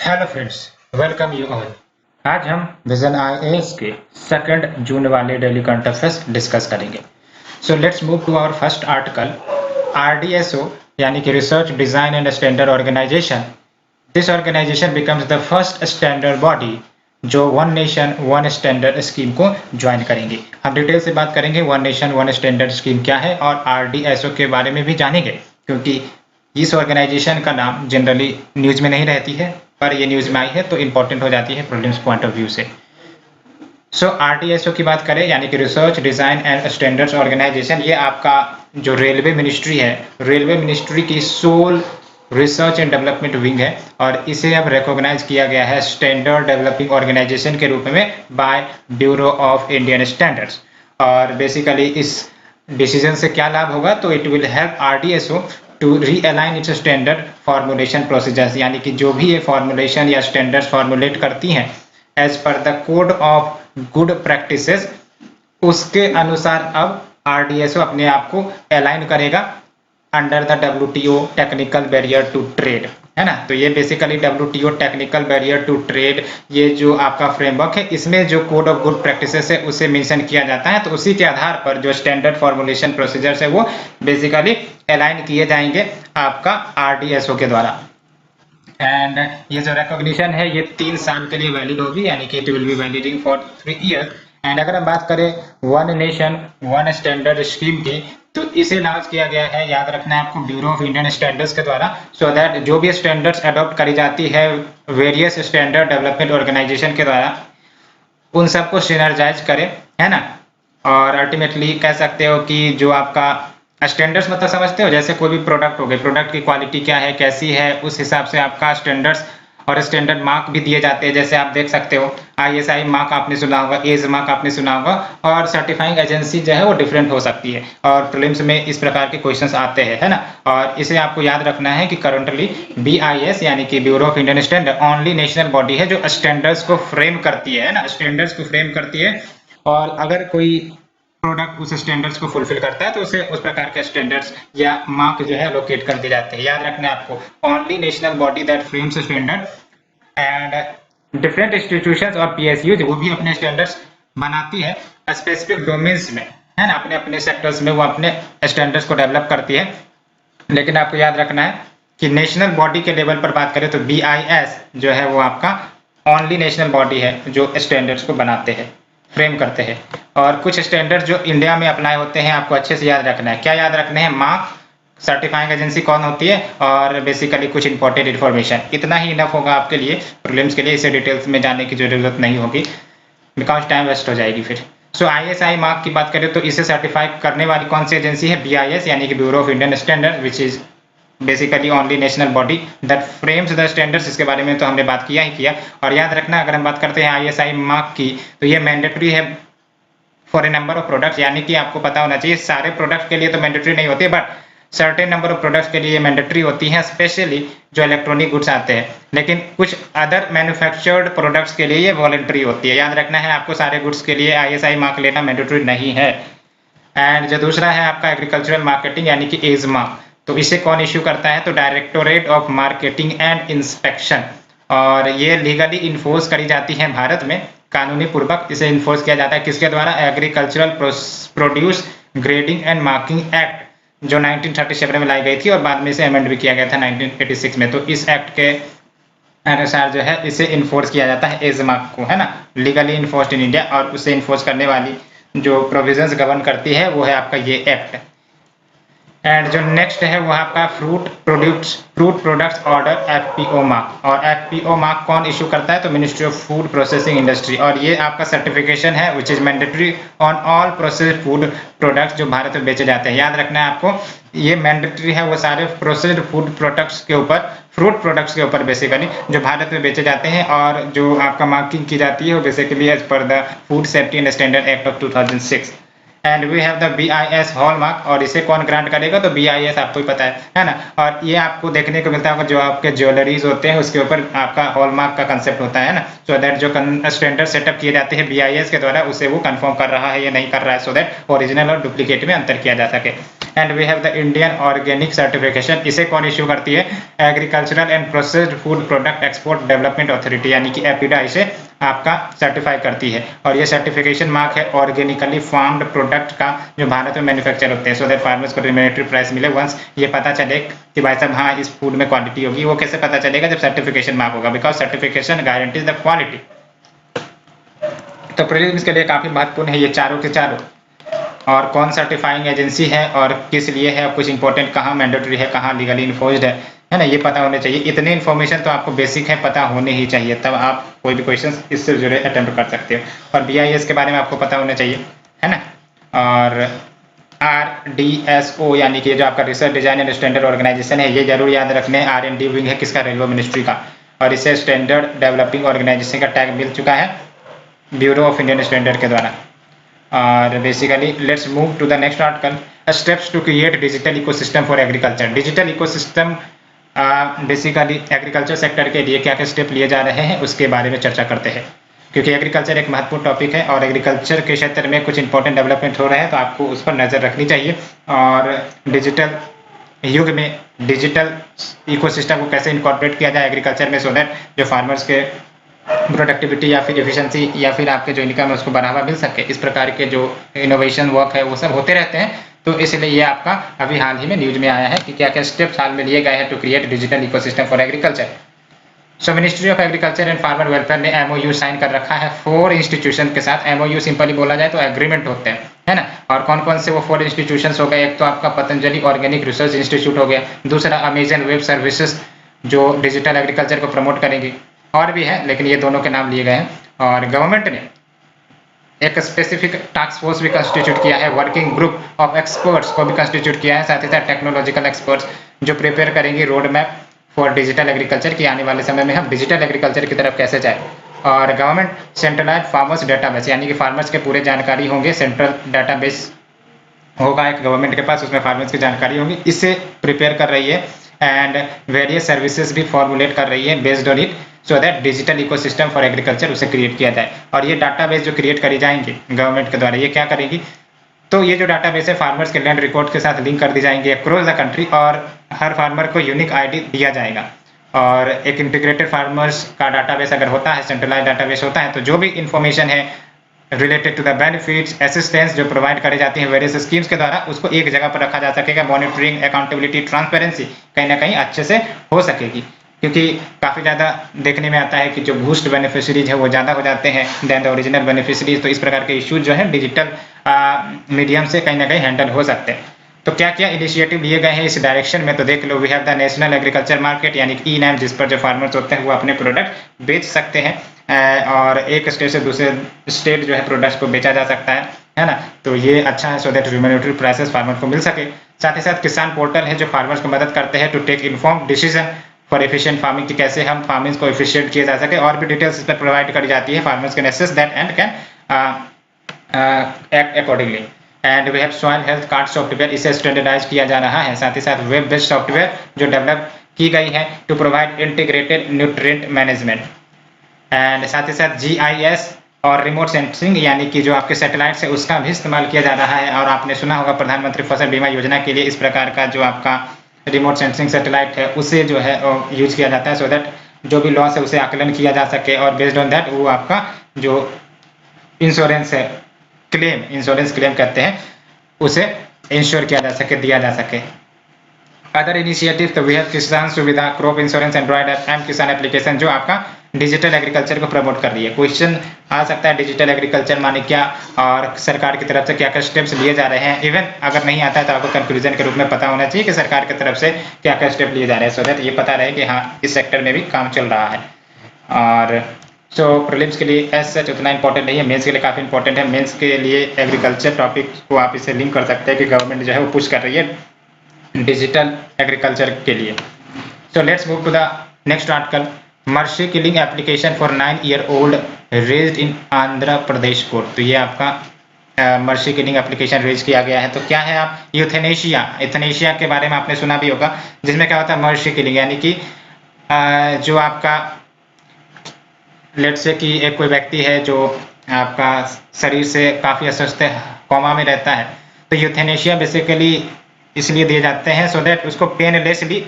Hello friends, welcome you all. आज हम vision IAS के 2 जून वाले डेली करंट अफेयर्स डिस्कस करेंगे। So let's move to our first article. RDSO यानी कि research design and standard organisation, this organisation becomes the first standard body जो one nation one standard scheme को join करेंगे। हम detail से बात करेंगे one nation one standard scheme क्या है और आरडीएसओ के बारे में भी जानेंगे, क्योंकि इस ऑर्गेनाइजेशन का नाम जनरली न्यूज में नहीं रहती है, पर ये न्यूज में आई है तो इंपॉर्टेंट हो जाती है प्रीलिम्स पॉइंट ऑफ व्यू से। सो आरटीएसओ की बात करें यानी कि research design and standards organization, ये आपका जो रेलवे मिनिस्ट्री है, रेलवे मिनिस्ट्री की sole research and development wing है और इसे अब रिकॉग्नाइज किया गया है स्टैंडर्ड डेवलपिंग ऑर्गेनाइजेशन के रूप में by bureau of Indian standards. और बेसिकली इस डिसीजन से क्या लाभ होगा, तो it will help RDSO to realign its standard formulation procedures, यानी कि जो भी ये फॉर्मुलेशन या स्टैंडर्ड्स फॉर्मुलेट करती हैं as per the code of good practices, उसके अनुसार अब आरडीएसओ अपने आप को अलाइन करेगा under the WTO technical barrier to trade, है ना। तो ये basically WTO technical barrier to trade, ये जो आपका फ्रेमवर्क है, इसमें जो कोड ऑफ गुड प्रैक्टिसेस है उसे मेंशन किया जाता है। तो उसी के आधार पर जो स्टैंडर्ड फॉर्मुलेशन प्रोसीजर्स है वो बेसिकली अलाइन किए जाएंगे आपका आरडीएसओ के द्वारा। एंड ये जो रिकॉग्निशन है ये 3 साल के लिए वैलिड होगी, यानी कि it will be validing for 3 year. And अगर हम बात करें one nation one standard scheme की, तो इसे लॉन्च किया गया है, याद रखना है आपको, ब्यूरो ऑफ इंडियन स्टैंडर्ड्स के द्वारा, सो दैट जो भी स्टैंडर्ड्स अडॉप्ट करी जाती है वेरियस स्टैंडर्ड डेवलपमेंट ऑर्गेनाइजेशन के द्वारा, उन सबको सिनर्जाइज करे, है ना। और अल्टीमेटली कह सकते हो कि जो आपका स्टैंडर्ड्स मतलब समझते हो, जैसे कोई भी प्रोडक्ट हो गए, प्रोडक्ट की क्वालिटी क्या है, कैसी है, उस हिसाब से आपका स्टैंडर्ड्स और स्टैंडर्ड मार्क भी दिए जाते हैं। जैसे आप देख सकते हो आईएसआई मार्क आपने सुना होगा, एज मार्क आपने सुना होगा, और सर्टिफाइंग एजेंसी जो है वो डिफरेंट हो सकती है और प्रीलिम्स में इस प्रकार के क्वेश्चंस आते हैं, है ना। और इसे आपको याद रखना है कि करंटली बीआईएस यानी कि bureau of Indian standard only national body है जो स्टैंडर्ड्स को फ्रेम करती है ना, स्टैंडर्ड्स को फ्रेम करती है। और अगर कोई प्रोडक्ट उस स्टैंडर्ड्स को फुलफिल करता है तो उसे उस प्रकार के स्टैंडर्ड्स या मार्क जो है लोकेट कर दिए जाते हैं। याद रखना है आपको, only national body that frames standard and different institutions और पीएसयू वो भी अपने स्टैंडर्ड्स बनाती है स्पेसिफिक डोमेन्स में, है ना, अपने अपने सेक्टर्स में वो अपने स्टैंडर्ड्स को डेवलप करती है। लेकिन आपको याद रखना है कि नेशनल बॉडी के लेवल पर बात करें तो बीआईएस जो है वो आपका ओनली नेशनल बॉडी है जो स्टैंडर्ड्स को बनाते हैं, फ्रेम करते हैं। और कुछ स्टैंडर्ड जो इंडिया में अप्लाई होते हैं आपको अच्छे से याद रखना है। क्या याद रखने हैं? मार्क, सर्टिफाइंग एजेंसी कौन होती है, और बेसिकली कुछ इंपॉर्टेंट इन्फॉर्मेशन। इतना ही इनफ होगा आपके लिए प्रीलिम्स के लिए, इसे डिटेल्स में जाने की जरूरत नहीं होगी बिकॉज टाइम वेस्ट हो जाएगी फिर। सो आईएसआई मार्क की बात करें तो इसे सर्टिफाई करने वाली कौन सी एजेंसी है? बीआईएस यानी कि bureau of Indian standard, which is basically only national body that frames the standards. इसके बारे में तो हमने बात किया ही किया। और याद रखना, अगर हम बात करते हैं आईएसआई मार्क की, तो ये मैंडेटरी है for a number of products, यानी कि आपको पता होना चाहिए सारे प्रोडक्ट के लिए तो मैंडेटरी नहीं होती है, but certain number of products के लिए मैंडेटरी होती है, स्पेशली जो इलेक्ट्रॉनिक गुड्स आते हैं। लेकिन कुछ अदर मैन्युफैक्चर्ड प्रोडक्ट्स के लिए ये वॉलंटरी होती है। याद रखना है आपको, सारे गुड्स के लिए आईएसआई मार्क लेना मैंडेटरी नहीं है। एंड जो दूसरा है आपका एग्रीकल्चरल मार्केटिंग यानी कि एज मार्क, तो इसे कौन इश्यू करता है? तो directorate of marketing and inspection, और ये लीगली इन्फोर्स करी जाती है भारत में, कानूनी पूर्वक इसे इन्फोर्स किया जाता है। किसके द्वारा? Agricultural produce grading and marking act जो 1937 में लाई गई थी और बाद में इसे अमेंड भी किया गया था 1986 में। तो इस एक्ट के अनुसार जो है इसे इन्फोर्स किया जाता है एज मार्क को, है ना, लीगली इन्फोर्स्ड इन इंडिया। और उसे इन्फोर्स करने वाली जो प्रोविजंस गवर्न करती है वो है आपका ये एक्ट। एंड जो नेक्स्ट है वो आपका fruit products order FPO mark, और एफपीओ मार्क कौन इशू करता है? तो ministry of food processing industry, और ये आपका सर्टिफिकेशन है which is mandatory on all processed food products जो भारत में बेचे जाते हैं। याद रखना है आपको, ये मैंडेटरी है वो सारे प्रोसेस्ड फूड प्रोडक्ट्स के ऊपर, फ्रूट प्रोडक्ट्स के ऊपर बेसिकली जो भारत में बेचे जाते हैं, और जो आपका मार्किंग की जाती है वो basically as per the food safety and standard act of 2006। And we have the BIS hallmark, और इसे कौन ग्रांट करेगा, तो BIS आपको ही पता है ना। और ये आपको देखने को मिलता है जो आपके ज्वेलरीज होते हैं उसके ऊपर आपका हॉलमार्क का कंसेप्ट होता है ना, सो दैट जो स्टैंडर्ड सेटअप किए जाते हैं BIS के द्वारा उसे वो कंफर्म कर रहा है या नहीं कर रहा है, सो दैट ओरिजिनल और डुप्लीकेट में अंतर किया जा सके। And we have the Indian organic certification, इसे कौन इश्यू करती है, agricultural and processed food product export development authority यानी कि एपीडा इसे आपका सर्टिफाई करती है। और ये सर्टिफिकेशन मार्क है ऑर्गेनिकली फार्म्ड प्रोडक्ट का जो भारत में मैन्युफैक्चर होते हैं, सो दैट फार्मर्स को रिम्यूनरेटरी प्राइस मिले। वंस ये पता चले कि भाई साहब हाँ इस फूड में क्वालिटी होगी, वो कैसे पता चलेगा, जब सर्टिफिकेशन मार्क होगा, because certification guarantees the quality. तो प्रीलिम्स के लिए काफी महत्वपूर्ण है ये चारों के चारों, और कौन सर्टिफाइंग एजेंसी है और किस लिए है, कुछ इंपॉर्टेंट कहाँ मैंडेटरी है, कहाँ लीगली इन्फोर्स्ड है ना, ये पता होने चाहिए। इतने इन्फॉर्मेशन तो आपको बेसिक है, पता होने ही चाहिए, तब आप कोई भी क्वेश्चन इससे जुड़े अटेम्प्ट कर सकते हो। और BIS के बारे में आपको पता होना चाहिए, है ना। और RDSO यानी कि जो आपका research design and standard organization है, ये जरूर याद रखने, R&D विंग है किसका, रेलवे मिनिस्ट्री का, और इसे स्टैंडर्ड डेवलपिंग ऑर्गेनाइजेशन का टैग मिल चुका है ब्यूरो ऑफ इंडियन स्टैंडर्ड के द्वारा। और basically let's move to the next article, steps to create digital ecosystem for agriculture. Digital ecosystem basically agriculture sector के लिए क्या क्या स्टेप लिए जा रहे हैं उसके बारे में चर्चा करते हैं, क्योंकि एग्रीकल्चर एक महत्वपूर्ण टॉपिक है और एग्रीकल्चर के क्षेत्र में कुछ इंपॉर्टेंट डेवलपमेंट हो रहे हैं, तो आपको उस पर नजर रखनी चाहिए। और डिजिटल युग में डिजिटल इकोसिस्टम को कैसे इनकॉर्पोरेट किया जाए एग्रीकल्चर में, सो दैट जो फार्मर्स के प्रोडक्टिविटी या फिर एफिशिएंसी या फिर आपके जो इनकम है उसको बढ़ावा मिल सके, इस प्रकार के जो इनोवेशन वर्क है वो सब होते रहते हैं। तो इसलिए ये आपका अभी हाल ही में न्यूज में आया है कि क्या क्या स्टेप्स हाल में लिए गए हैं to create digital ecosystem for agriculture. So ministry of agriculture and farmer welfare ने MOU साइन कर रखा है 4 इंस्टीट्यूशन के साथ। MOU सिंपली बोला जाए तो एग्रीमेंट होते हैं, है ना। और कौन कौन से वो 4 इंस्टीट्यूशंस हो गए, एक तो आपका पतंजलि ऑर्गेनिक रिसर्च इंस्टीट्यूट हो गया, दूसरा अमेजन वेब सर्विसेज जो डिजिटल एग्रीकल्चर को प्रमोट करेंगी, और भी है लेकिन ये दोनों के नाम लिए गए हैं। और गवर्नमेंट ने एक स्पेसिफिक टास्क फोर्स भी कंस्टिट्यूट किया है, वर्किंग ग्रुप ऑफ एक्सपर्ट्स को भी कंस्टिट्यूट किया है, साथ ही साथ टेक्नोलॉजिकल एक्सपर्ट्स जो प्रिपेयर करेंगे road map for digital agriculture की आने वाले समय में हम डिजिटल एग्रीकल्चर की तरफ कैसे जाए। और गवर्नमेंट सेंट्रलाइज फार्मर्स डाटाबेस यानी कि फार्मर्स के पूरे जानकारी होंगे, सेंट्रल डाटाबेस होगा एक गवर्नमेंट के पास, उसमें फार्मर्स की जानकारी होगी, इससे प्रिपेयर कर रही है। एंड वेरियस सर्विसेज भी फॉर्मुलेट कर रही है based on it, so that digital ecosystem for agriculture उसे क्रिएट किया जाए। और ये डाटाबेस जो क्रिएट करी जाएंगे गवर्नमेंट के द्वारा, ये क्या करेगी, तो ये जो डाटाबेस है फार्मर्स के लैंड रिकॉर्ड के साथ लिंक कर दी जाएंगे अक्रॉस द कंट्री, और हर फार्मर को यूनिक ID दिया जाएगा। और एक इंटीग्रेटेड फार्मर्स का डाटाबेस अगर होता है, सेंट्रलाइज डाटाबेस होता है, तो जो भी इंफॉर्मेशन है related to the benefits assistance जो प्रोवाइड करे जाती है वेरियस स्कीम्स के द्वारा, उसको एक जगह पर रखा जा सकेगा। मॉनिटरिंग, अकाउंटेबिलिटी, ट्रांसपेरेंसी कहीं ना कहीं अच्छे से हो सकेगी, क्योंकि काफ़ी ज़्यादा देखने में आता है कि जो बूस्ट बेनिफिशरीज है वो ज़्यादा हो जाते हैं देन द ओरिजिनल बेनिफिशरीज। तो इस प्रकार के इश्यूज जो है डिजिटल मीडियम से कहीं ना कहीं हैंडल हो सकते हैं। तो क्या क्या इनिशिएटिव लिए गए हैं इस डायरेक्शन में, तो देख लो। We have the national agriculture market यानी कि ई-नैम, जिस पर जो फार्मर्स होते हैं वो अपने प्रोडक्ट बेच सकते हैं, और एक स्टेट से दूसरे स्टेट जो है प्रोडक्ट्स को बेचा जा सकता है ना। तो ये अच्छा है, सो दैट रिम्यूनरेटरी प्राइसेस फार्मर को मिल सके। साथ ही साथ किसान पोर्टल है जो फार्मर्स को मदद करते हैं to take informed decision for efficient farming, कि कैसे हम फार्मिंग को एफिशिएंट किया जा सके, और भी डिटेल्स इस पर प्रोवाइड करी जाती है। Farmers can access that and can act accordingly. And we have soil health card software, इसे स्टैंडर्डाइज किया जा रहा है। साथ ही साथ वेब बेस्ड सॉफ्टवेयर जो डेवलप की गई है to provide integrated nutrient management. And साथ ही साथ GIS और रिमोट सेंसिंग यानी कि जो आपके सैटेलाइट है उसका भी इस्तेमाल किया जा रहा है। और आपने सुना होगा प्रधानमंत्री फसल बीमा योजना के लिए इस प्रकार का जो आपका रिमोट सेंसिंग सैटेलाइट है उसे जो है यूज किया जाता है, सो दैट जो भी लॉस है उसे आकलन किया जा सके, और बेस्ड ऑन दैट वो आपका जो इंश्योरेंस है, क्लेम, इंश्योरेंस क्लेम कहते हैं, उसे इंश्योर किया जा सके, दिया जा सके। अदर इनिशिएटिव तो we have Kisan Suvidha, crop insurance, android app, M Kisan application जो आपका डिजिटल एग्रीकल्चर को प्रमोट कर रही है। क्वेश्चन आ सकता है डिजिटल एग्रीकल्चर माने क्या, और सरकार की तरफ से क्या क्या स्टेप्स लिए जा रहे हैं। इवन अगर नहीं आता है तो आपको कंक्लूजन के रूप में पता होना चाहिए कि सरकार की तरफ से क्या क्या स्टेप लिए जा रहे हैं, सो दैट ये पता रहे कि हाँ इस सेक्टर में भी काम चल रहा है। और सो प्रीलिम्स के लिए एज सच उतना इंपॉर्टेंट नहीं है, मेंस के लिए काफ़ी इंपॉर्टेंट है। मेंस के लिए एग्रीकल्चर टॉपिक को आप इसे लिंक कर सकते हैं कि गवर्नमेंट जो है वो पुश कर रही है डिजिटल एग्रीकल्चर के लिए। So let's move to the next article, mercy killing application for 9-year-old raised in Andhra Pradesh court. तो ये आपका मर्सी किलिंग एप्लीकेशन रेज किया गया है। तो क्या है आप यूथेनेशिया के बारे में आपने सुना भी होगा, जिसमें क्या होता है मर्सी किलिंग, यानी कि जो आपका लेट से कि एक कोई व्यक्ति है जो आपका शरीर से काफ़ी अस्वस्थ कोमा में रहता है, तो यूथेनेशिया बेसिकली इसलिए दिए जाते हैं सो दैट उसको पेनलेसली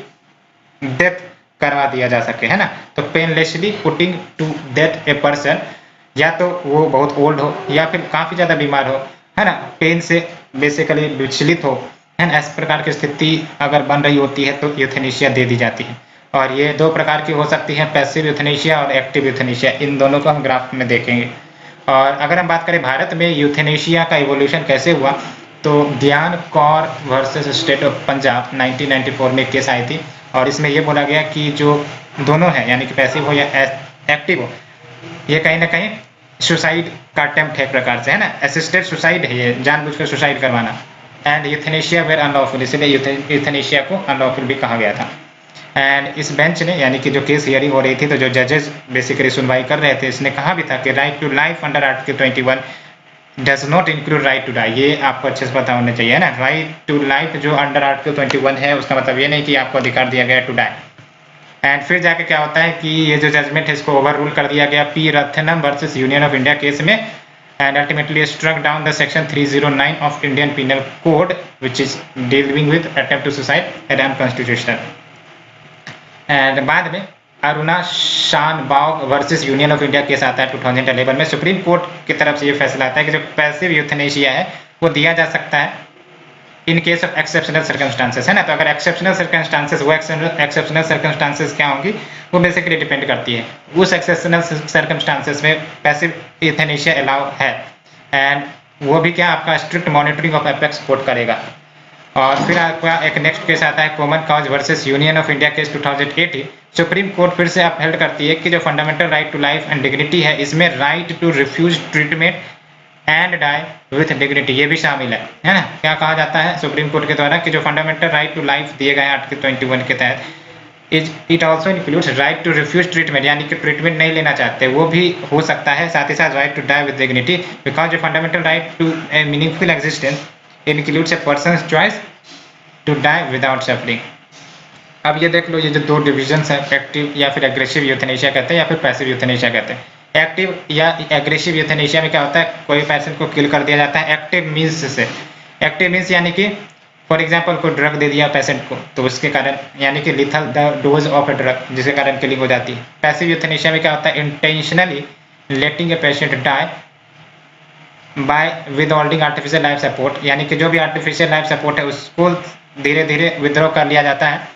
डेथ करवा दिया जा सके, है ना। तो painlessly putting to death a person, या तो वो बहुत ओल्ड हो या फिर काफ़ी ज़्यादा बीमार हो, है ना, पेन से बेसिकली विचलित हो, है ना, इस प्रकार की स्थिति अगर बन रही होती है तो यूथेनेशिया दे दी जाती है। और ये दो प्रकार की हो सकती है, पैसिव यूथेनेशिया और एक्टिव यूथेनेशिया। इन दोनों को हम ग्राफ में देखेंगे। और अगर हम बात करें भारत में यूथेनेशिया का इवोल्यूशन कैसे हुआ, तो ज्ञान Kaur versus state of Punjab 1994 में केस आई थी, और इसमें यह बोला गया कि जो दोनों है, यानी कि पैसिव हो या एक्टिव हो, ये कहीं ना कहीं सुसाइड का अटेम्प्ट है, एक प्रकार से, है ना, असिस्टेड सुसाइड है, ये जानबूझकर सुसाइड करवाना। एंड यूथेनेशिया वेर अनलॉफुल, इसलिए यूथेनेशिया को अनलॉफुल भी कहा गया था। एंड इस बेंच ने, यानी कि जो केस हियरिंग हो रही थी, तो जो जजेस बेसिकली सुनवाई कर रहे थे, इसने कहा भी था कि right to life under article 21 does not include right to die. ये आपको अच्छे से पता होना चाहिए, है ना। राइट टू लाइफ जो अंडर आर्टिकल 21 है, उसका मतलब ये नहीं कि आपको अधिकार दिया गया टू डाई। एंड फिर जाके क्या होता है कि ये जो जजमेंट है इसको ओवर रूल कर दिया गया P Rathinam versus union of India case में, and ultimately struck down the section 309 of Indian penal code which is dealing with attempt to suicide and unconstitutional. And बाद में Aruna Shanbaug versus union of India case आता है 2011 में। Supreme court की तरफ से ये फैसला आता है कि जो पैसिव यूथेनेशिया है वो दिया जा सकता है in case of exceptional circumstances, है ना। तो अगर एक्सेप्शनल सर्कमस्टांसेस, वो एक्सेप्शनल सर्कमस्टांसेस क्या होंगी, वो बेसिकली डिपेंड करती है, उस एक्सेप्शनल सर्कमस्टांसेस में पैसिव यूथेनेशिया अलाउ है। एंड वो भी क्या, आपका strict monitoring of apex support करेगा। और फिर आपका एक नेक्स्ट केस आता है common cause versus union of India case 2018। Supreme court फिर से अपहेल्ड करती है कि जो fundamental right to life and dignity है, इसमें right to refuse treatment and die with dignity ये भी शामिल है ना। क्या कहा जाता है सुप्रीम कोर्ट के द्वारा कि जो फंडामेंटल राइट टू लाइफ दिए गए हैं आर्टिकल 21 के तहत, it also includes right to refuse treatment, यानी कि ट्रीटमेंट नहीं लेना चाहते वो भी हो सकता है, साथ ही साथ right to die with dignity, because जो fundamental right to a meaningful existence includes a person's choice to die without suffering. अब ये देख लो, ये जो दो डिविजन्स हैं, एक्टिव या फिर एग्रेसिव यूथेनेशिया कहते हैं या फिर पैसिव यूथेनेशिया कहते हैं। एक्टिव या एग्रेसिव यूथेनेशिया में क्या होता है, कोई पर्सन को किल कर दिया जाता है एक्टिव मीन्स से। एक्टिव मीन्स यानी कि फॉर एग्जांपल कोई ड्रग दे दिया पेशेंट को, तो उसके कारण, यानी कि lethal dose of a drug, जिसके कारण किलिंग हो जाती है। पैसिव यूथेनेशिया में क्या होता है, intentionally letting a patient die by withholding artificial life support, यानी कि जो भी आर्टिफिशियल लाइफ सपोर्ट है उसको धीरे धीरे विद्रॉ कर लिया जाता है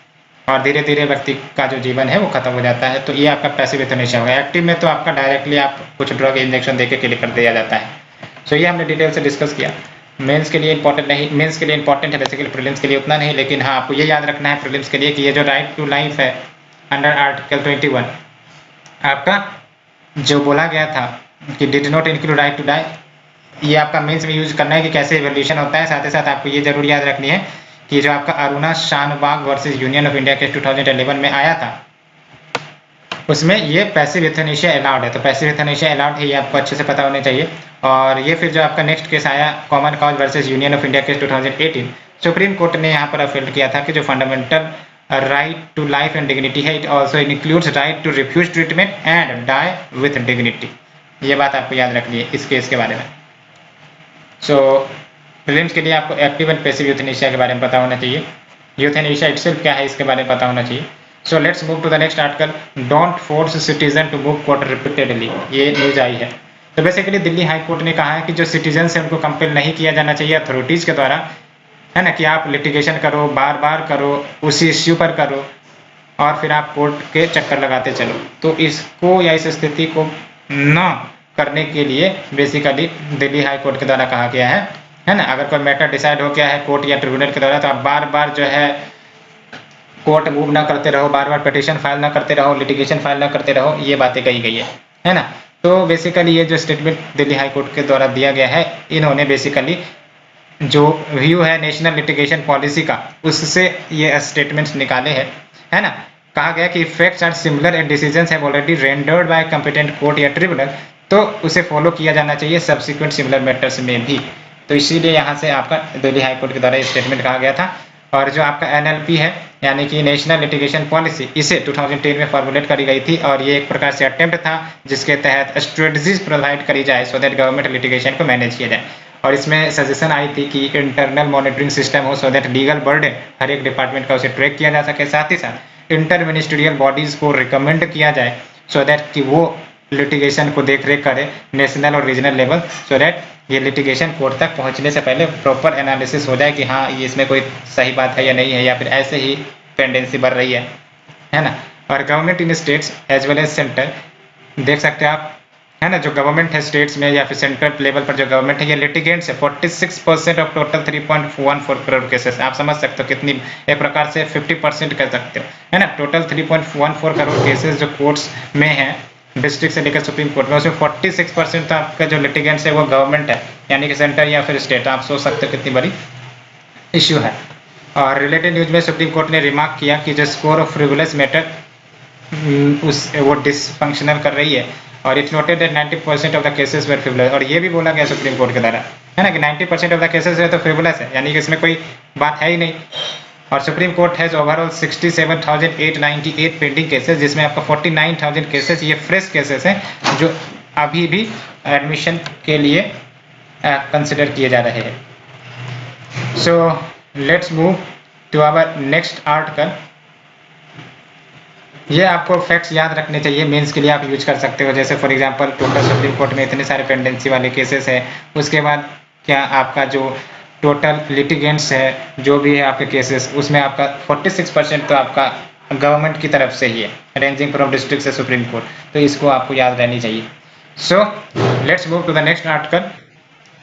और धीरे धीरे व्यक्ति का जो जीवन है वो खत्म हो जाता है। तो ये आपका पैसिव यूथेनेशिया होगा। एक्टिव में तो आपका डायरेक्टली आप कुछ ड्रग इंजेक्शन देके किल कर दिया जाता है। सो ये हमने डिटेल से डिस्कस किया। मेंस के लिए इंपॉर्टेंट नहीं, मेंस के लिए इंपॉर्टेंट है बेसिकली, प्रीलिम्स के लिए उतना नहीं, लेकिन हाँ आपको ये याद रखना है प्रीलिम्स के लिए कि ये जो राइट टू लाइफ है अंडर आर्टिकल 21 आपका जो बोला गया था कि did not include right to die, ये आपका मेंस में यूज करना है कि कैसे इवोल्यूशन होता है। साथ ही साथ आपको ये जरूर याद रखनी है कि जो आपका Aruna Shanbaug versus union of India case 2011 में आया था, उसमें ये पैसिव यूथेनेशिया अलाउड है। तो पैसिव यूथेनेशिया अलाउड है, ये आपको अच्छे से पता होना चाहिए। और ये फिर जो आपका नेक्स्ट केस आया common cause versus union of India case 2018, supreme court ने यहाँ पर अपील किया था कि जो fundamental right to life and dignity है, it also includes right to refuse treatment and die with dignity. ये बात आपको याद रखनी है इस केस के बारे में। सो प्रीलिम्स के लिए आपको एक्टिव एंड पैसिव यूथेनेशिया के बारे में पता होना चाहिए। यूथेनेशिया इटसेल्फ क्या है इसके बारे में पता होना चाहिए। So let's move to the next article, don't force citizen to move court repeatedly. ये न्यूज आई है। तो बेसिकली दिल्ली हाई कोर्ट ने कहा है कि जो सिटीजन है उनको कंपेल नहीं किया जाना चाहिए अथॉरिटीज़ के द्वारा, है ना, कि आप लिटिगेशन करो, बार बार करो, उसी इश्यू पर करो और फिर आप कोर्ट के चक्कर लगाते चलो। तो इसको या इस स्थिति को न करने के लिए बेसिकली दिल्ली हाई कोर्ट के द्वारा कहा गया है ना। अगर कोई मैटर डिसाइड हो गया है कोर्ट या ट्रिब्यूनल के द्वारा, तो आप बार बार जो है कोर्ट मूव ना करते रहो, बार बार पिटीशन फाइल ना करते रहो, लिटिगेशन फाइल ना करते रहो, ये बातें कही गई है ना। तो बेसिकली ये जो स्टेटमेंट दिल्ली हाई कोर्ट के द्वारा दिया गया है, इन्होंने बेसिकली जो व्यू है नेशनल लिटिगेशन पॉलिसी का, उससे ये स्टेटमेंट्स निकाले हैं, है ना। कहा गया कि facts are similar and decisions have already rendered by competent court या ट्रिब्यूनल तो उसे फॉलो किया जाना चाहिए सब्सिक्वेंट सिमिलर मैटर्स में भी। तो इसीलिए यहाँ से आपका दिल्ली हाईकोर्ट के द्वारा स्टेटमेंट कहा गया था। और जो आपका NLP है यानी कि नेशनल लिटिगेशन पॉलिसी, इसे 2010 में फॉर्मुलेट करी गई थी और ये एक प्रकार से अटेम्प्ट था जिसके तहत स्ट्रेटजीज प्रोवाइड करी जाए सो दैट गवर्नमेंट लिटिगेशन को मैनेज किया जाए। और इसमें सजेशन आई थी कि इंटरनल मॉनिटरिंग सिस्टम हो सो दैट लीगल बर्डन हर एक डिपार्टमेंट का उसे ट्रैक किया जा सके। साथ ही साथ इंटर मिनिस्ट्रियल बॉडीज को रिकमेंड किया जाए सो दैट कि वो लिटिगेशन को देख रेख करे नेशनल और रीजनल लेवल, सो दैट ये लिटिगेशन कोर्ट तक पहुंचने से पहले प्रॉपर एनालिसिस हो जाए कि हाँ ये इसमें कोई सही बात है या नहीं है, या फिर ऐसे ही पेंडेंसी बढ़ रही है ना। और government in states as well as centre, देख सकते हैं आप, है ना, जो गवर्नमेंट है स्टेट्स में या फिर सेंट्रल लेवल पर जो गवर्नमेंट है, ये लिटिगेंट्स है 46% ऑफ टोटल 3.14 करोड़ केसेस। आप समझ सकते हो कितनी, एक प्रकार से 50% कह सकते हो, है ना। टोटल 3.14 करोड़ केसेस जो कोर्ट्स में है डिस्ट्रिक्ट से लेकर सुप्रीम कोर्ट में, उसमें 46% तो आपका जो लिटिगेंट्स है वो गवर्नमेंट है, यानी कि सेंटर या फिर स्टेट। आप सोच सकते हो कितनी बड़ी इश्यू है। और रिलेटेड न्यूज में सुप्रीम कोर्ट ने रिमार्क किया कि जो स्कोर ऑफ फ्रिवुलस मैटर उस वो डिसफंक्शनल कर रही है, और it's noted that 90% of the cases were frivolous. और ये भी बोला गया सुप्रीम कोर्ट के द्वारा, है ना, कि 90% ऑफ द केसेस है तो फ्रिवुलस है, यानी कि इसमें कोई बात है ही नहीं। और supreme court has overall 67,898 pending cases, जिसमें आपका 49,000 केसेस ये फ्रेश केसेस हैं जो अभी भी एडमिशन के लिए कंसिडर किए जा रहे हैं। So let's move to our next article. ये आपको फैक्ट्स याद रखने चाहिए, मेंस के लिए आप यूज कर सकते हो। जैसे for example total supreme court में इतने सारे पेंडेंसी वाले केसेस है, उसके बाद क्या आपका जो टोटल लिटिगेंट्स है जो भी है आपके केसेस, उसमें आपका 46% तो आपका गवर्नमेंट की तरफ से ही है, रेंजिंग फ्रॉम डिस्ट्रिक्ट से सुप्रीम कोर्ट। तो इसको आपको याद रहनी चाहिए। So let's move to the next article,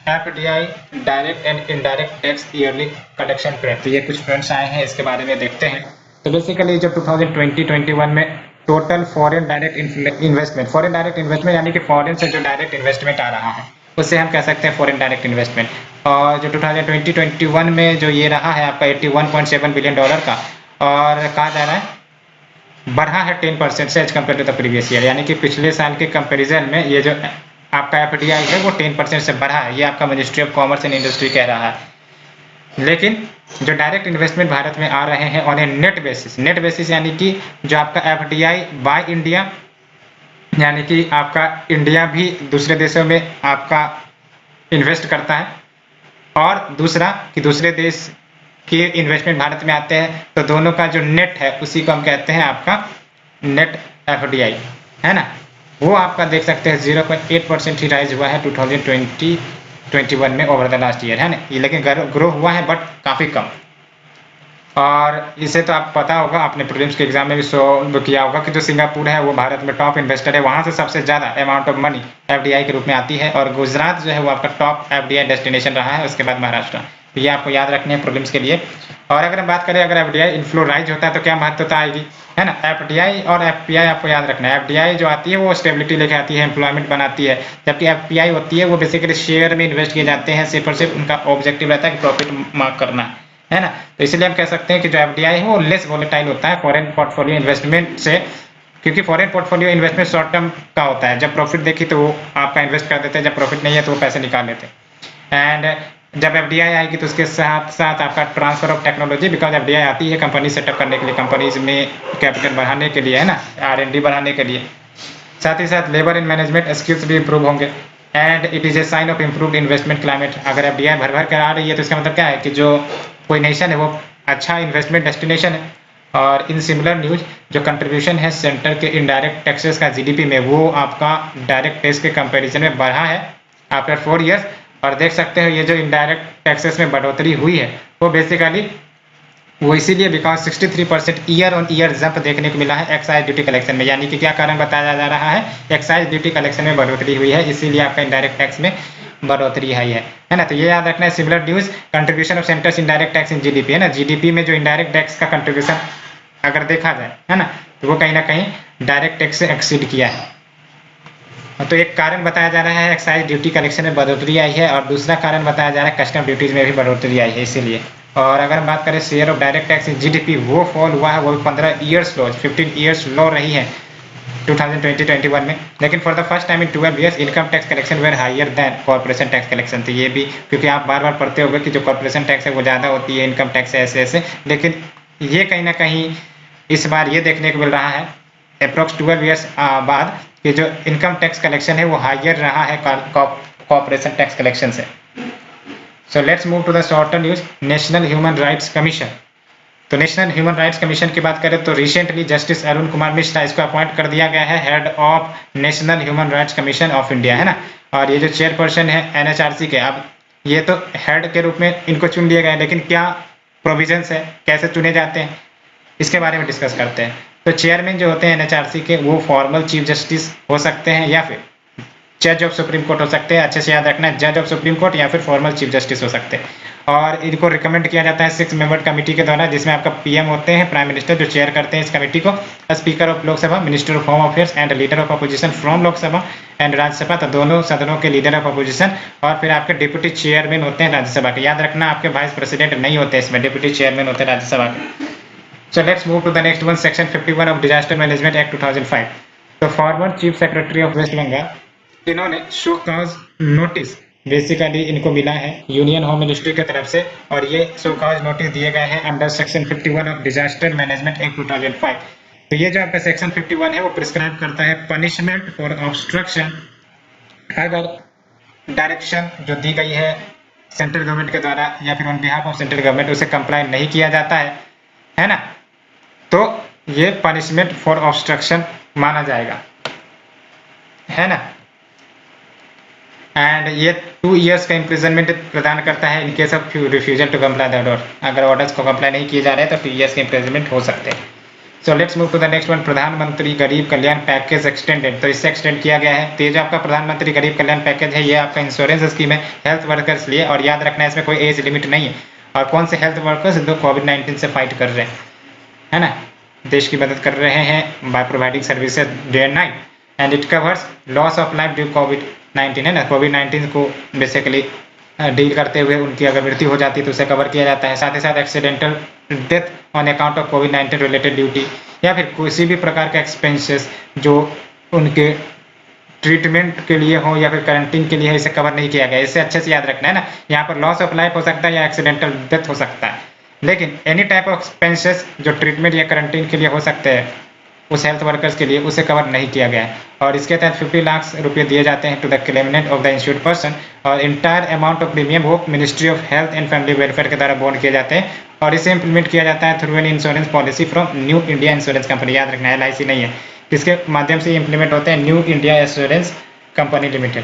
FDI direct and indirect tax yearly collection trend. तो ये कुछ ट्रेंड्स आए हैं, इसके बारे में देखते हैं। तो बेसिकली जब 2020-21 में total foreign direct investment, foreign direct investment यानी कि फॉरेन से जो डायरेक्ट इन्वेस्टमेंट आ रहा है उससे हम कह सकते हैं फॉरेन डायरेक्ट इन्वेस्टमेंट। और जो 2020-21 में जो ये रहा है आपका $81.7 बिलियन का, और कहा जा रहा है बढ़ा है 10% से as compare to the previous year, यानी कि पिछले साल के कंपेरिजन में ये जो आपका FDI है वो 10% से बढ़ा है। ये आपका ministry of commerce and industry कह रहा है। लेकिन जो डायरेक्ट इन्वेस्टमेंट भारत में आ रहे हैं ऑन ए नेट बेसिस यानी कि जो आपका FDI बाय इंडिया, यानी कि आपका इंडिया भी दूसरे देशों में आपका इन्वेस्ट करता है, और दूसरा कि दूसरे देश के इन्वेस्टमेंट भारत में आते हैं, तो दोनों का जो नेट है उसी को हम कहते हैं आपका नेट FDI, है ना। वो आपका देख सकते हैं 0.8% ही राइज हुआ है 2020-21 में ओवर द लास्ट ईयर, है ना। ये लेकिन ग्रो हुआ है बट काफ़ी कम। और इसे तो आप पता होगा, आपने प्रीलिम्स के एग्जाम में भी सॉल्व किया होगा कि जो सिंगापुर है वो भारत में टॉप इन्वेस्टर है, वहाँ से सबसे ज़्यादा अमाउंट ऑफ मनी FDI के रूप में आती है, और गुजरात जो है वो आपका टॉप FDI डेस्टिनेशन रहा है, उसके बाद महाराष्ट्र। तो ये आपको याद रखने हैं प्रीलिम्स के लिए। और अगर हम बात करें अगर FDI इनफ्लो राइज होता है तो क्या महत्वता आएगी, है ना। FDI और FPI आपको याद रखना है। FDI जो आती है वो स्टेबिलिटी लेके आती है, एम्प्लॉयमेंट बनाती है, जबकि FPI होती है वो बेसिकली शेयर में इन्वेस्ट किए जाते हैं, सिर्फ और सिर्फ उनका ऑब्जेक्टिव रहता है कि प्रॉफिट मार्क करना, है ना। तो इसलिए हम कह सकते हैं कि जो FDI है वो लेस वोलेटाइल होता है फॉरेन पोर्टफोलियो इन्वेस्टमेंट से, क्योंकि foreign portfolio investment short term का होता है। जब प्रॉफिट देखी तो वो आपका इन्वेस्ट कर देते हैं, जब प्रॉफिट नहीं है तो वो पैसे निकाल लेते हैं। एंड जब FDI आएगी तो उसके साथ साथ आपका transfer of technology, because FDI आती है कंपनी सेटअप करने के लिए, कंपनीज में कैपिटल बढ़ाने के लिए, है ना, R&D बढ़ाने के लिए। साथ ही साथ लेबर एंड मैनेजमेंट स्किल्स भी इंप्रूव होंगे, and it is a sign of improved investment climate. अगर FDI भर भर कर आ रही है तो इसका मतलब क्या है कि जो कोई नेशन है वो अच्छा इन्वेस्टमेंट डेस्टिनेशन है। और इन सिमिलर न्यूज जो कंट्रीब्यूशन है सेंटर के इनडायरेक्ट टैक्सेस का GDP में, वो आपका डायरेक्ट टैक्स के कंपैरिजन में बढ़ा है आफ्टर 4 ईयर्स। और देख सकते हो ये जो इनडायरेक्ट टैक्सेस में बढ़ोतरी हुई है वो बेसिकली वो इसीलिए because 63% year on year jump देखने को मिला है एक्साइज ड्यूटी कलेक्शन में। यानी कि क्या कारण बताया जा रहा है, एक्साइज ड्यूटी कलेक्शन में बढ़ोतरी हुई है, इसीलिए आपका इनडायरेक्ट टैक्स में बढ़ोतरी आई है ना। तो ये याद रखना है। Similar news contribution of centres indirect tax in GDP, है ना। GDP में जो इनडायरेक्ट टैक्स का कंट्रीब्यूशन अगर देखा जाए, है ना, तो वो कहीं ना कहीं डायरेक्ट टैक्स से एक्सीड किया है। तो एक कारण बताया जा रहा है एक्साइज ड्यूटी कलेक्शन में बढ़ोतरी आई है, और दूसरा कारण बताया जा रहा है कस्टम ड्यूटीज में भी बढ़ोतरी आई है, इसीलिए। और अगर हम बात करें share of direct tax in GDP, वो फॉल हुआ है, वो 15 ईयर्स लो, 15 ईयर्स लो रही है। 2020-21 में, लेकिन for the first time in 12 years income tax collection were higher than corporation tax collection. तो ये भी क्योंकि आप बार बार पढ़ते होंगे कि जो कॉर्पोरेशन टैक्स है वो ज़्यादा होती है, इनकम टैक्स है ऐसे ऐसे, लेकिन ये कहीं ना कहीं इस बार ये देखने को मिल रहा है अप्रोक्स 12 ईयर्स बाद कि जो इनकम टैक्स कलेक्शन है वो हायर रहा है कॉर्पोरेशन टैक्स कलेक्शन से। So let's move to the shorter news. National human rights commission. तो नेशनल ह्यूमन राइट्स कमीशन की बात करें तो रिसेंटली जस्टिस अरुण कुमार मिश्रा इसको अपॉइंट कर दिया गया है head of national human rights commission of India, है ना। और ये जो चेयरपर्सन है एनएचआरसी के, अब ये तो हेड के रूप में इनको चुन लिया गया है, लेकिन क्या प्रोविजंस है, कैसे चुने जाते हैं, इसके बारे में डिस्कस करते हैं। तो चेयरमैन जो होते हैं एनएचआरसी के वो फॉर्मल चीफ जस्टिस हो सकते हैं या फिर जज ऑफ सुप्रीम कोर्ट हो सकते हैं। अच्छे से याद रखना है, जज ऑफ सुप्रीम कोर्ट या फिर फॉर्मल चीफ जस्टिस हो सकते हैं। और इनको रिकमेंड किया जाता है 6 मेंबर कमेटी के द्वारा, जिसमें आपका पीएम होते हैं, प्राइम मिनिस्टर जो चेयर करते हैं इस कमेटी को, speaker of Lok Sabha, minister of home affairs and leader of opposition from Lok Sabha and Rajya Sabha, तो दोनों सदनों के लीडर ऑफ अपोजिशन। और फिर आपके डिप्टी चेयरमैन होते हैं राज्यसभा के। याद रखना आपके वाइस प्रेसिडेंट नहीं होते इसमें, डिप्टी चेयरमैन होते हैं राज्यसभा के। So let's move to the next one, section 51 of Disaster Management Act 2005। तो former chief secretary of West Bengal इन्होंने शो कॉज नोटिस बेसिकली इनको मिला है यूनियन होम मिनिस्ट्री की तरफ से, और ये शो कॉज नोटिस दिए गए हैं under section 51 of disaster management act 2005। तो ये जो आपका सेक्शन 51 है वो प्रिस्क्राइब करता है पनिशमेंट फॉर ऑब्स्ट्रक्शन अगर डायरेक्शन जो दी गई है सेंट्रल गवर्नमेंट के द्वारा या फिर on behalf of central government उसे कंप्लाई नहीं किया जाता है ना, तो ये पनिशमेंट फॉर ऑब्स्ट्रक्शन माना जाएगा, है ना। एंड ये 2 इयर्स का इम्प्रिजनमेंट प्रदान करता है in case of refusal to comply the order. अगर ऑर्डर्स को कंप्लाई नहीं किए जा रहे हैं तो 2 इयर्स के इम्प्रिजनमेंट हो सकते हैं। So let's move to the next one, Pradhanmantri Garib Kalyan package extended. तो इससे एक्सटेंड किया गया है। तो ये जो आपका प्रधानमंत्री गरीब कल्याण पैकेज है ये आपका इंश्योरेंस स्कीम है हेल्थ वर्कर्स लिए, और याद रखना है इसमें कोई एज लिमिट नहीं है। और कौन से हेल्थ वर्कर्स जो कोविड-19 से फाइट कर रहे हैं, है ना, देश की मदद कर रहे हैं by providing services day and night. And it covers loss of life due कोविड-19, है ना। कोविड-19 को बेसिकली डील करते हुए उनकी अगर मृत्यु हो जाती है तो उसे कवर किया जाता है। साथ ही साथ accidental death on account of covid related duty या फिर किसी भी प्रकार के एक्सपेंसेस जो उनके ट्रीटमेंट के लिए हो या फिर क्वारंटीन के लिए है, इसे कवर नहीं किया गया। इसे अच्छे से याद रखना है ना। यहाँ पर लॉस ऑफ लाइफ हो सकता है या एक्सीडेंटल डेथ हो सकता है, लेकिन एनी टाइप ऑफ एक्सपेंसेस जो ट्रीटमेंट या क्वारंटीन के लिए हो सकते हैं उस हेल्थ वर्कर्स के लिए उसे कवर नहीं किया गया है। और इसके तहत 50 लाख रुपए दिए जाते हैं to the claimant of the insured person, और इंटायर अमाउंट ऑफ प्रीमियम वो ministry of health and family welfare के द्वारा बोर्ड किए जाते हैं। और इसे इंप्लीमेंट किया जाता है through an insurance policy from new India insurance company. याद रखना है LIC नहीं है, इसके माध्यम से इंप्लीमेंट होते हैं New India insurance company limited.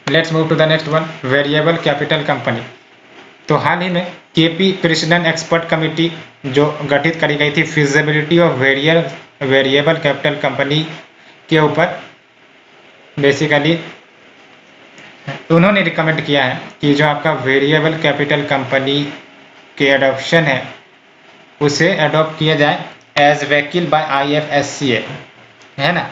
Let's move to the next one, variable capital company. तो हाल ही में KP कृष्णन एक्सपर्ट कमेटी जो गठित करी गई थी feasibility of variable capital company के ऊपर, बेसिकली उन्होंने रिकमेंड किया है कि जो आपका वेरिएबल कैपिटल कंपनी के एडॉप्शन है उसे अडॉप्ट किया जाए एज व्हीकल बाय IFSCA, है ना।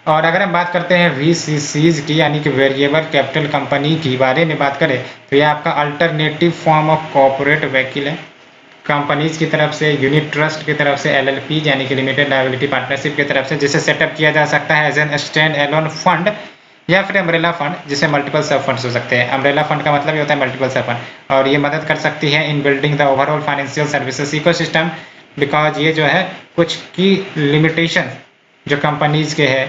और अगर हम बात करते हैं VCCs की यानी कि वेरिएबल कैपिटल कंपनी के बारे में बात करें तो ये आपका alternative form of corporate vehicle है कंपनीज की तरफ से, यूनिट ट्रस्ट की तरफ से, LLP यानी कि लिमिटेड लायबिलिटी पार्टनरशिप की तरफ से, जिसे सेटअप किया जा सकता है as an stand alone fund या फिर अम्ब्रेला फंड, जिसे मल्टीपल सब फंड्स हो सकते हैं। अम्ब्रेला फंड का मतलब ये होता है मल्टीपल सब फंड, और ये मदद कर सकती है इन building the overall financial services ecosystem, because ये जो है कुछ की लिमिटेशन जो कंपनीज के है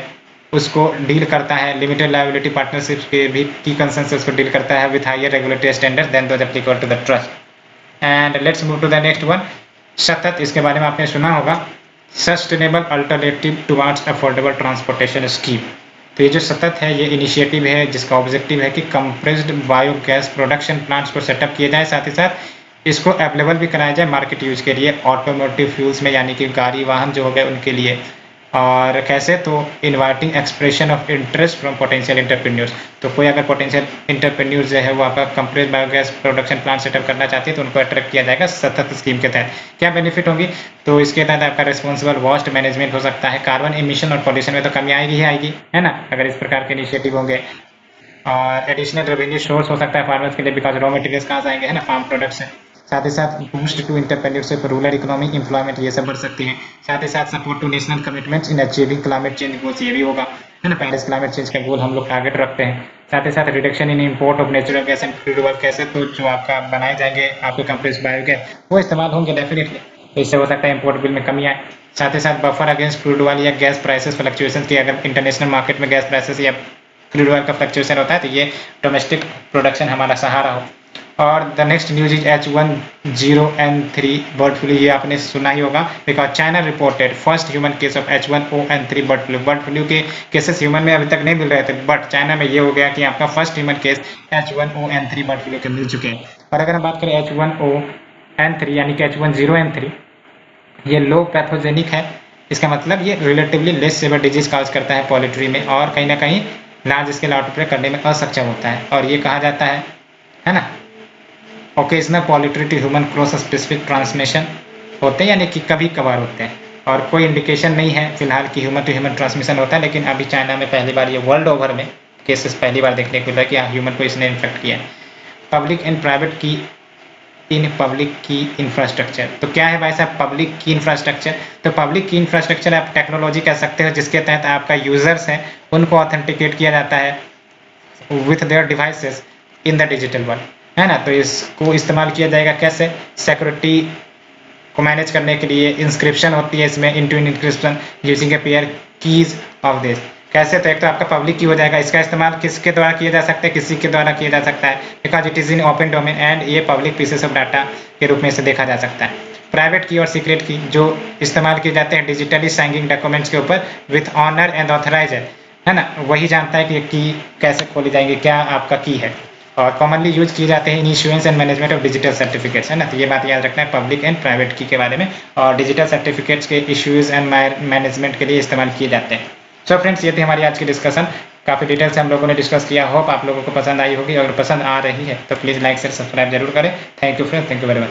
उसको डील करता है, लिमिटेड लायबिलिटी पार्टनरशिप के भी की कंसर्न से उसको डील करता है with higher regulatory standard than those applicable to the trust. And let's move to the next one, SATAT. इसके बारे में आपने सुना होगा, sustainable alternative towards affordable transportation scheme. तो ये जो सतत है ये इनिशिएटिव है जिसका ऑब्जेक्टिव है कि कंप्रेस्ड बायोगैस प्रोडक्शन प्लांट्स को सेटअप किया जाए, साथ ही साथ इसको अवेलेबल भी कराया जाए मार्केट यूज के लिए ऑटोमोटिव फ्यूल्स में, यानी कि गाड़ी वाहन जो हो गए उनके लिए। और कैसे, तो inviting expression of interest from potential entrepreneurs. तो कोई अगर पोटेंशियल इंटरप्रेन्योर्स जो है वो आपका compressed biogas production plant setup करना चाहती है तो उनको अट्रैक्ट किया जाएगा सतत स्कीम के तहत। क्या बेनिफिट होगी, तो इसके तहत आपका रिस्पॉन्सिबल वेस्ट मैनेजमेंट हो सकता है, कार्बन इमिशन और पॉल्यूशन में तो कमी आएगी ही आएगी, है ना, अगर इस प्रकार के इनिशिएटिव होंगे। और एडिशनल रेवेन्यू सोर्स हो सकता है फार्मर्स के लिए, बिकॉज रॉ मटेरियल्स कहाँ से आएंगे, है ना, फार्म प्रोडक्ट्स से। साथ ही साथ boost to entrepreneurship, rural economy, employment, ये सब बढ़ सकती है। साथ ही साथ support to national commitments in achieving climate change goals, ये भी होगा, है ना। पेरिस क्लाइमेट चेंज का गोल हम लोग टारगेट रखते हैं। साथ ही साथ reduction in import of natural gas and crude oil, कैसे, तो जो आपका बनाए जाएंगे आपके कंप्रेस्ड बायोगैस वो इस्तेमाल होंगे डेफिनेटली, इससे हो सकता है इंपोर्ट बिल में कमी आए। साथ ही साथ बफर अगेंस्ट क्रूड ऑयल या गैस प्राइसेस फ्लक्चुएशन की, अगर इंटरनेशनल मार्केट में गैस प्राइसेस या क्रूड ऑयल का फ्लक्चुएशन होता है तो ये डोमेस्टिक प्रोडक्शन हमारा सहारा हो। और the next news is H1N3 bird flu, ये आपने सुना ही होगा, because China reported first human case of H1N3 bird flu. Bird flu के केसेस ह्यूमन में अभी तक नहीं मिल रहे थे, बट चाइना में ये हो गया कि आपका first human case H1N3 bird flu के मिल चुके हैं। और अगर हम बात करें H1N3 यानी कि H1N3, ये लो पैथोजेनिक है, इसका मतलब ये relatively less severe disease cause करता है पोल्ट्री में, और कहीं ना कहीं लार्ज स्केल आउटब्रेक करने में असक्षम होता है। और ये कहा जाता है ना, occasional poultry to human cross specific transmission होते हैं, यानी कि कभी कभार होते हैं, और कोई इंडिकेशन नहीं है फिलहाल कि ह्यूमन टू ह्यूमन ट्रांसमिशन होता है। लेकिन अभी चाइना में पहली बार, ये वर्ल्ड ओवर में केसेस पहली बार देखने को मिला कि ह्यूमन को इसने इन्फेक्ट किया है। पब्लिक एंड प्राइवेट की इन पब्लिक की इंफ्रास्ट्रक्चर, तो क्या है भाई साहब पब्लिक की इंफ्रास्ट्रक्चर? तो पब्लिक की इंफ्रास्ट्रक्चर आप टेक्नोलॉजी कह सकते हो, जिसके तहत आपका यूजर्स हैं उनको ऑथेंटिकेट किया जाता है with their devices in the digital world, है ना। तो इसको इस्तेमाल किया जाएगा कैसे? सिक्योरिटी को मैनेज करने के लिए इंस्क्रिप्शन होती है इसमें, into encryption using a pair keys of this. कैसे? तो एक तो आपका पब्लिक की हो जाएगा, इसका इस्तेमाल किसके द्वारा किया जा सकता है? किसी के द्वारा किया जा सकता है, because it is in open domain and ये पब्लिक पीसेस ऑफ डाटा के रूप में इसे देखा जा सकता है। प्राइवेट की और सीक्रेट की जो इस्तेमाल किए जाते हैं डिजिटली साइनिंग डॉक्यूमेंट्स के ऊपर विथ ऑनर एंड ऑथराइज, है ना, वही जानता है कि की कैसे खोली जाएंगे, क्या आपका की है। और कॉमनली यूज किए जाते हैं in issuance and management of digital certificates, है ना। तो ये बात याद रखना है पब्लिक एंड प्राइवेट की के बारे में, और डिजिटल सर्टिफिकेट्स के इश्यूज एंड मैनेजमेंट के लिए इस्तेमाल किए जाते हैं। सो फ्रेंड्स, ये थी हमारी आज की डिस्कशन, काफ़ी डिटेल से हम लोगों ने डिस्कस किया। होप आप लोगों को पसंद आई होगी, अगर पसंद आ रही है तो प्लीज़ लाइक शेयर सब्सक्राइब जरूर करें। Thank you friends, thank you very much.